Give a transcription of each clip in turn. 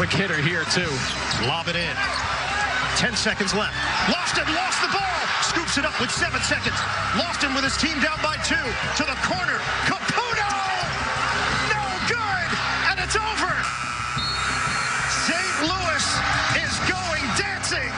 Quick hitter here, too. Lob it in. 10 seconds left. Lofton lost the ball. Scoops it up with 7 seconds. Lofton with his team down by 2. To the corner. Caputo! No good! And it's over! St. Louis is going dancing!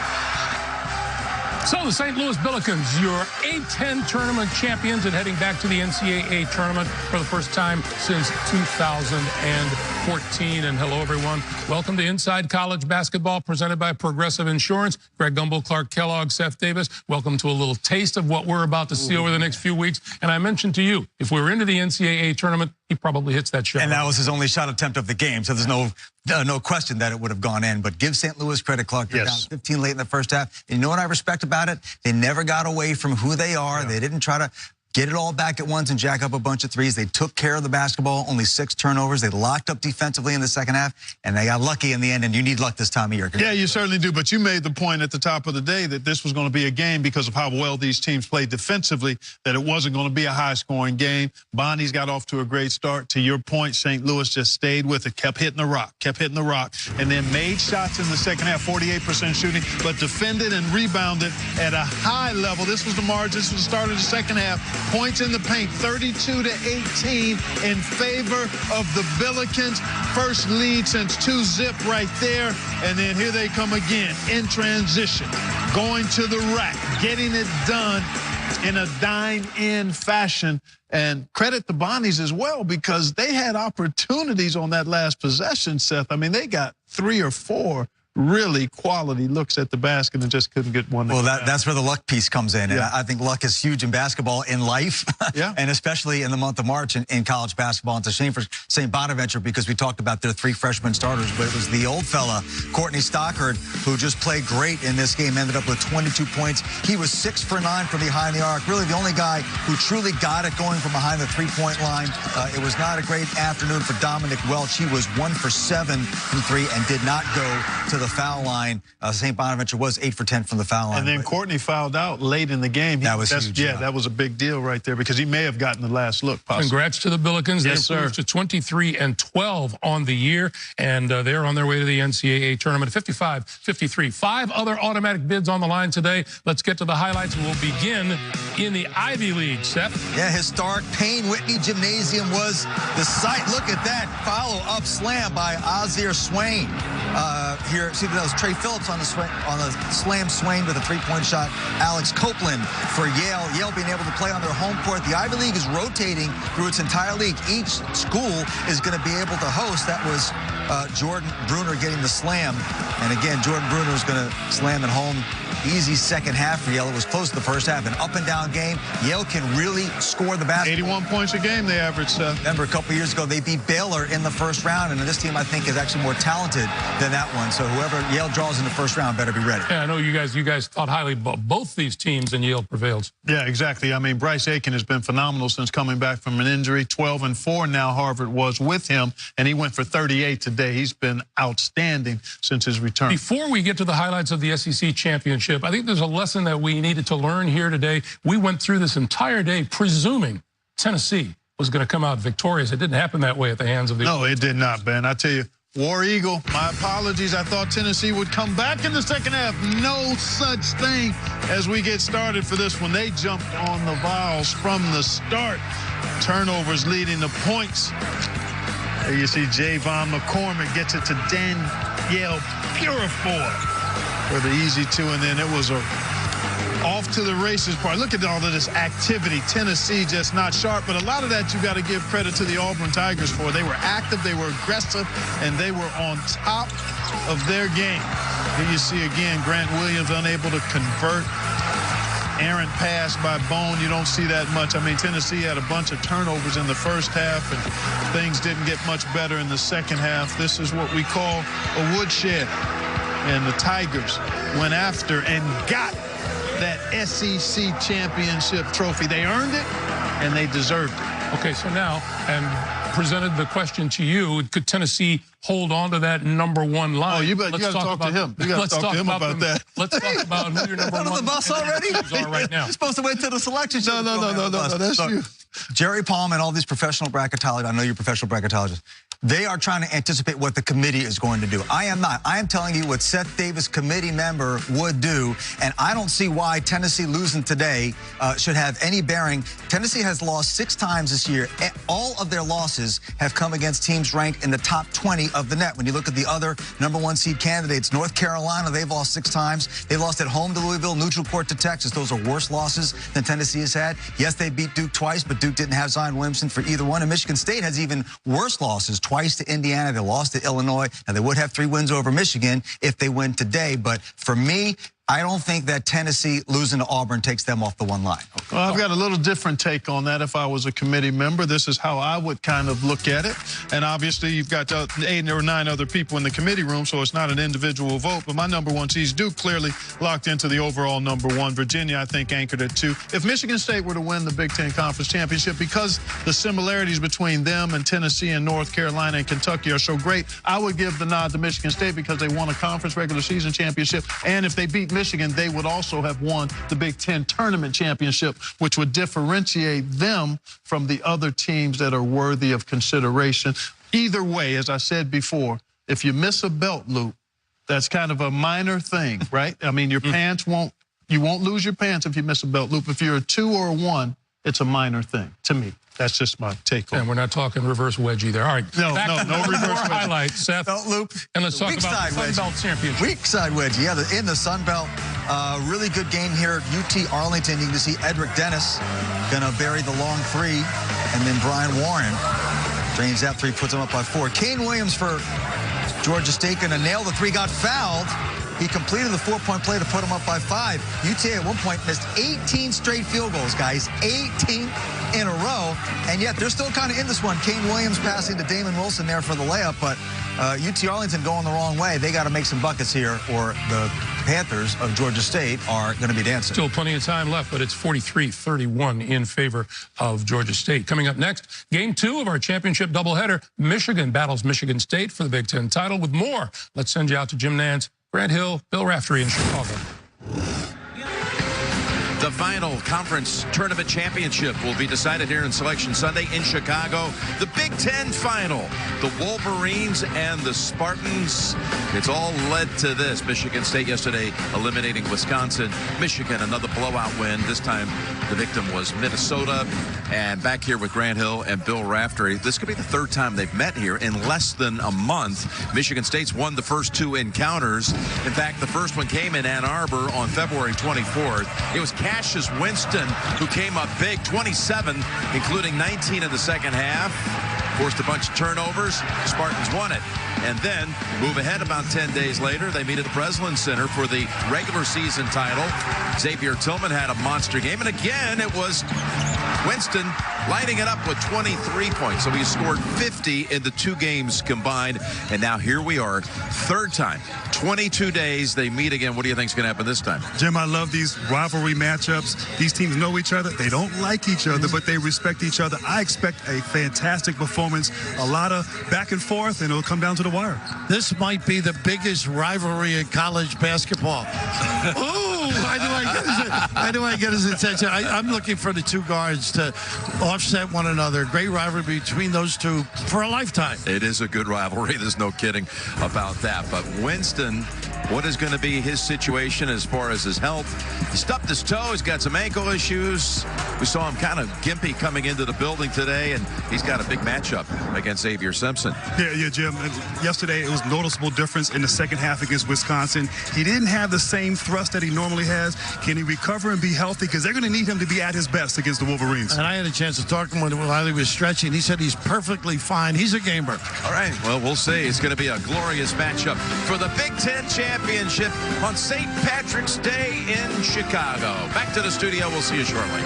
So the St. Louis Billikens, your A-10 tournament champions and heading back to the NCAA tournament for the first time since 2014. And hello, everyone. Welcome to Inside College Basketball, presented by Progressive Insurance. Greg Gumbel, Clark Kellogg, Seth Davis. Welcome to a little taste of what we're about to see over the next few weeks. And I mentioned to you, if we were into the NCAA tournament, he probably hits that shot. And that was his only shot attempt of the game, so there's no question that it would have gone in. But give St. Louis credit, Clark. They're down 15 late in the first half. And you know what I respect about it? They never got away from who they are. Yeah. They didn't try to get it all back at once and jack up a bunch of threes. They took care of the basketball, only 6 turnovers. They locked up defensively in the second half, and they got lucky in the end, and you need luck this time of year. Yeah, you certainly do, but you made the point at the top of the day that this was going to be a game because of how well these teams played defensively, that it wasn't going to be a high-scoring game. Bonnie's got off to a great start. To your point, St. Louis just stayed with it, kept hitting the rock, and then made shots in the second half, 48% shooting, but defended and rebounded at a high level. This was the margin. This was the start of the second half. Points in the paint, 32-18 in favor of the Billikens. First lead since 2-zip right there. And then here they come again in transition, going to the rack, getting it done in a dine-in fashion. And credit the Bonnies as well, because they had opportunities on that last possession, Seth. I mean, they got 3 or 4 really quality looks at the basket and just couldn't get one. Well, that's where the luck piece comes in. Yeah. And I think luck is huge in basketball, in life, and especially in the month of March in college basketball. It's a shame for St. Bonaventure because we talked about their 3 freshman starters, but it was the old fella, Courtney Stockard, who just played great in this game, ended up with 22 points. He was 6 for 9 from behind the arc, really the only guy who truly got it going from behind the 3-point line. It was not a great afternoon for Dominic Welch. He was 1 for 7 from 3 and did not go to the foul line. St. Bonaventure was 8 for 10 from the foul line. And then Courtney fouled out late in the game. That was huge. Yeah, that was a big deal right there because he may have gotten the last look, possibly. Congrats to the Billikens. Yes, they improved to 23-12 on the year, and they're on their way to the NCAA tournament. 55-53. 5 other automatic bids on the line today. Let's get to the highlights. We'll begin in the Ivy League. Seth? Yeah, historic Payne Whitney Gymnasium was the site. Look at that follow-up slam by Ozir Swain. Here, see, that was Trey Phillips on the slam. Swain with a 3-point shot. Alex Copeland for Yale. Yale being able to play on their home court. The Ivy League is rotating through its entire league. Each school is going to be able to host. That was Jordan Bruner getting the slam. And again, Jordan Bruner is going to slam at home. Easy second half for Yale. It was close to the first half. An up-and-down game. Yale can really score the basketball. 81 points a game they averaged. Remember, a couple years ago, they beat Baylor in the first round, and this team, I think, is actually more talented than that one. So whoever Yale draws in the first round better be ready. Yeah, I know you guys thought highly about both these teams, and Yale prevailed. Yeah, exactly. I mean, Bryce Aiken has been phenomenal since coming back from an injury. 12-4 now Harvard was with him, and he went for 38 today. He's been outstanding since his return. Before we get to the highlights of the SEC championship, I think there's a lesson that we needed to learn here today. We went through this entire day presuming Tennessee was going to come out victorious. It didn't happen that way at the hands of the... No, it did not, Ben. I tell you, War Eagle, my apologies. I thought Tennessee would come back in the second half. No such thing as we get started for this one. They jumped on the Vols from the start. Turnovers leading to points. There you see Javon McCormick gets it to Danielle Purifoy for the easy 2, and then it was a off to the races part. Look at all of this activity. Tennessee just not sharp, but a lot of that you got to give credit to the Auburn Tigers for. They were active, they were aggressive, and they were on top of their game. Here you see again Grant Williams unable to convert. Errant pass by Bone. You don't see that much. I mean, Tennessee had a bunch of turnovers in the first half, and things didn't get much better in the second half. This is what we call a woodshed. And the Tigers went after and got that SEC championship trophy. They earned it, and they deserved it. Okay, so now, and presented the question to you, could Tennessee hold on to that #1 line? Oh, you got to talk to him. You got to talk to him about that. Let's talk about who your #1 on the bus already? Are right now. You're supposed to wait till the selection show. No, that's you. Jerry Palm and all these professional bracketologists, I know you're a professional bracketologist, They are trying to anticipate what the committee is going to do. I am not. I am telling you what Seth Davis, committee member, would do, and I don't see why Tennessee losing today should have any bearing. Tennessee has lost 6 times this year. All of their losses have come against teams ranked in the top 20 of the net. When you look at the other #1 seed candidates, North Carolina, they've lost 6 times. They lost at home to Louisville, neutral court to Texas. Those are worse losses than Tennessee has had. Yes, they beat Duke twice, but Duke didn't have Zion Williamson for either one. And Michigan State has even worse losses, twice to Indiana. They lost to Illinois. Now, they would have 3 wins over Michigan if they win today. But for me, I don't think that Tennessee losing to Auburn takes them off the one line. Well, I've got a little different take on that. If I was a committee member, this is how I would kind of look at it. And obviously, you've got 8 or 9 other people in the committee room, so it's not an individual vote. But my #1 seeds do clearly locked into the overall #1. Virginia, I think, anchored at 2. If Michigan State were to win the Big Ten Conference Championship, because the similarities between them and Tennessee and North Carolina and Kentucky are so great, I would give the nod to Michigan State because they won a conference regular season championship. And if they beat Michigan, they would also have won the Big Ten tournament championship, which would differentiate them from the other teams that are worthy of consideration. Either way, as I said before, if you miss a belt loop, that's kind of a minor thing, right? I mean, your pants you won't lose your pants if you miss a belt loop. If you're a 2 or a 1, it's a minor thing to me. That's just my take on it. And we're not talking reverse wedge either. All right. No reverse wedge. Highlights, Seth. Belt loop. And let's talk about the Sun Belt Championship. Weak side wedge, yeah, in the Sun Belt. Really good game here. UT Arlington, you can see Edric Dennis going to bury the long 3, and then Brian Warren drains that 3, puts him up by 4. Kane Williams for Georgia State going to nail the 3, got fouled. He completed the 4-point play to put him up by 5. UT at one point missed 18 straight field goals, guys. 18 in a row. And yet they're still kind of in this one. Kane Williams passing to Damon Wilson there for the layup. But UT Arlington going the wrong way. They got to make some buckets here, or the Panthers of Georgia State are going to be dancing. Still plenty of time left, but it's 43-31 in favor of Georgia State. Coming up next, Game 2 of our championship doubleheader. Michigan battles Michigan State for the Big Ten title. With more, let's send you out to Jim Nantz, Grant Hill, Bill Raftery in Chicago. The final conference tournament championship will be decided here in Selection Sunday in Chicago. The Big Ten final, the Wolverines and the Spartans. It's all led to this. Michigan State yesterday eliminating Wisconsin. Michigan, another blowout win. This time the victim was Minnesota. And back here with Grant Hill and Bill Raftery. This could be the 3rd time they've met here in less than a month. Michigan State's won the first 2 encounters. In fact, the first one came in Ann Arbor on February 24th. It was Cassius Winston who came up big, 27, including 19 in the second half. Forced a bunch of turnovers. Spartans won it. And then move ahead about 10 days later. They meet at the Breslin Center for the regular season title. Xavier Tillman had a monster game. And again, it was Winston lighting it up with 23 points. So he scored 50 in the 2 games combined. And now here we are, 3rd time. 22 days, they meet again. What do you think is going to happen this time? Jim, I love these rivalry matchups. These teams know each other. They don't like each other, but they respect each other. I expect a fantastic performance, a lot of back and forth, and it'll come down to the wire. This might be the biggest rivalry in college basketball. Oh, how do I get his attention? I'm looking for the 2 guards to offset one another. Great rivalry between those 2 for a lifetime. It is a good rivalry. There's no kidding about that. But Winston, what is going to be his situation as far as his health? He stubbed his toe. He's got some ankle issues. We saw him kind of gimpy coming into the building today, and he's got a big matchup against Xavier Simpson. Yeah, Jim. Yesterday, it was a noticeable difference in the second half against Wisconsin. He didn't have the same thrust that he normally has. Can he recover and be healthy? Because they're going to need him to be at his best against the Wolverines. And I had a chance to talk to him while he was stretching. He said he's perfectly fine. He's a gamer. All right. Well, we'll see. It's going to be a glorious matchup for the Big Ten Championship on St. Patrick's Day in Chicago. Back to the studio. We'll see you shortly.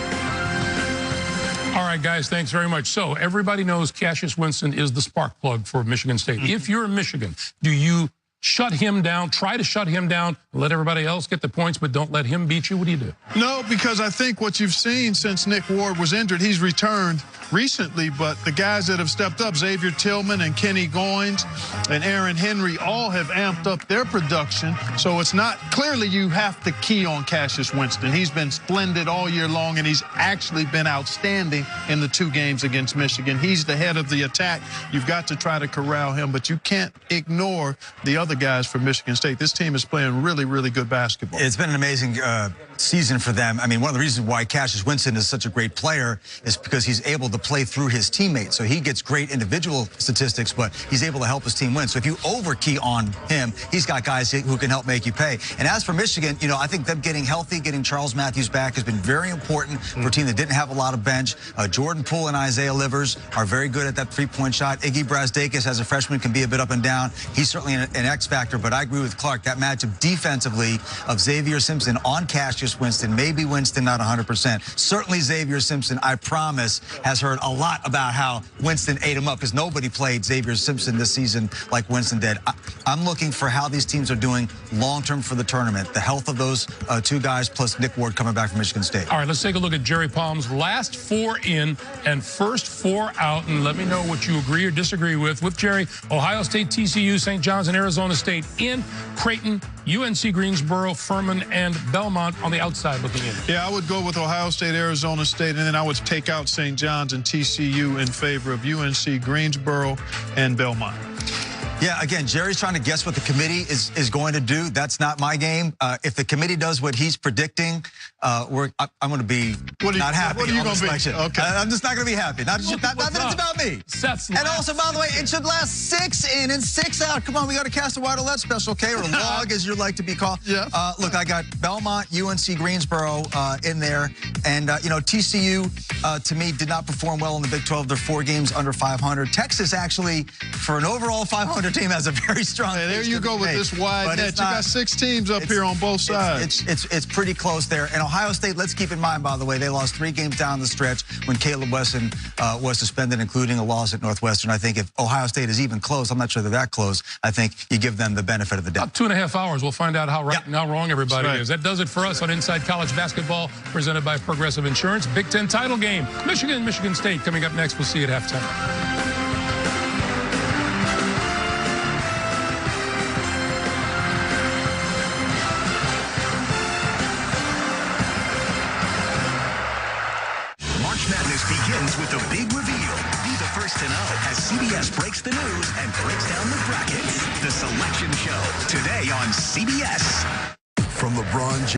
All right, guys, thanks very much. So everybody knows Cassius Winston is the spark plug for Michigan State. If you're in Michigan, do you shut him down, try to shut him down, let everybody else get the points, but don't let him beat you? What do you do? No, because I think what you've seen since Nick Ward was injured, he's returned recently, but the guys that have stepped up, Xavier Tillman and Kenny Goins and Aaron Henry, all have amped up their production. So it's not clearly you have to key on Cassius Winston. He's been splendid all year long, and he's actually been outstanding in the 2 games against Michigan. He's the head of the attack. You've got to try to corral him, but you can't ignore the other guys from Michigan State. This team is playing really, really good basketball. It's been an amazing season for them. I mean, one of the reasons why Cassius Winston is such a great player is because he's able to play through his teammates. So he gets great individual statistics, but he's able to help his team win. So if you overkey on him, he's got guys who can help make you pay. And as for Michigan, you know, I think them getting healthy, getting Charles Matthews back has been very important for a team that didn't have a lot of bench. Jordan Poole and Isaiah Livers are very good at that 3-point shot. Iggy Brazdeikis, as a freshman, can be a bit up and down. He's certainly an X factor, but I agree with Clark. That matchup defensively of Xavier Simpson on Cassius Winston, maybe Winston not 100%. Certainly Xavier Simpson, I promise, has heard a lot about how Winston ate him up because nobody played Xavier Simpson this season like Winston did. I'm looking for how these teams are doing long-term for the tournament. The health of those 2 guys plus Nick Ward coming back from Michigan State. All right, let's take a look at Jerry Palm's last 4 in and first 4 out, and let me know what you agree or disagree with. With Jerry, Ohio State, TCU, St. John's, and Arizona State in, Creighton, UNC Greensboro, Furman, and Belmont on the outside looking in. Yeah, I would go with Ohio State, Arizona State, and then I would take out St. John's and TCU in favor of UNC Greensboro and Belmont. Yeah, again, Jerry's trying to guess what the committee is going to do. That's not my game. If the committee does what he's predicting, I'm going to be not happy. What are you going to be? Okay. I'm just not going to be happy. Not that it's about me. Seth's and also, by the way, it should last 6 in and 6 out. Come on, we got to cast a wide alert special, okay? Or log, as you like to be called. Yeah. Look, I got Belmont, UNC Greensboro in there. And, you know, TCU, to me, did not perform well in the Big 12. They're 4 games under 500. Texas, actually, for an overall 500 team, has a very strong. Hey, there you go with this wide net. You got 6 teams up here on both sides. It's pretty close there. And Ohio State, let's keep in mind, by the way, they lost 3 games down the stretch when Caleb Wesson was suspended, including a loss at Northwestern. I think if Ohio State is even close, I'm not sure they're that close, I think you give them the benefit of the doubt. About 2.5 hours, we'll find out how right and how wrong everybody is. That does it for us on Inside College Basketball, presented by Progressive Insurance. Big Ten title game, Michigan State coming up next. We'll see you at halftime. Begins with the big reveal. Be the first to know as CBS breaks the news and breaks down the brackets. The Selection Show today on CBS. From LeBron James.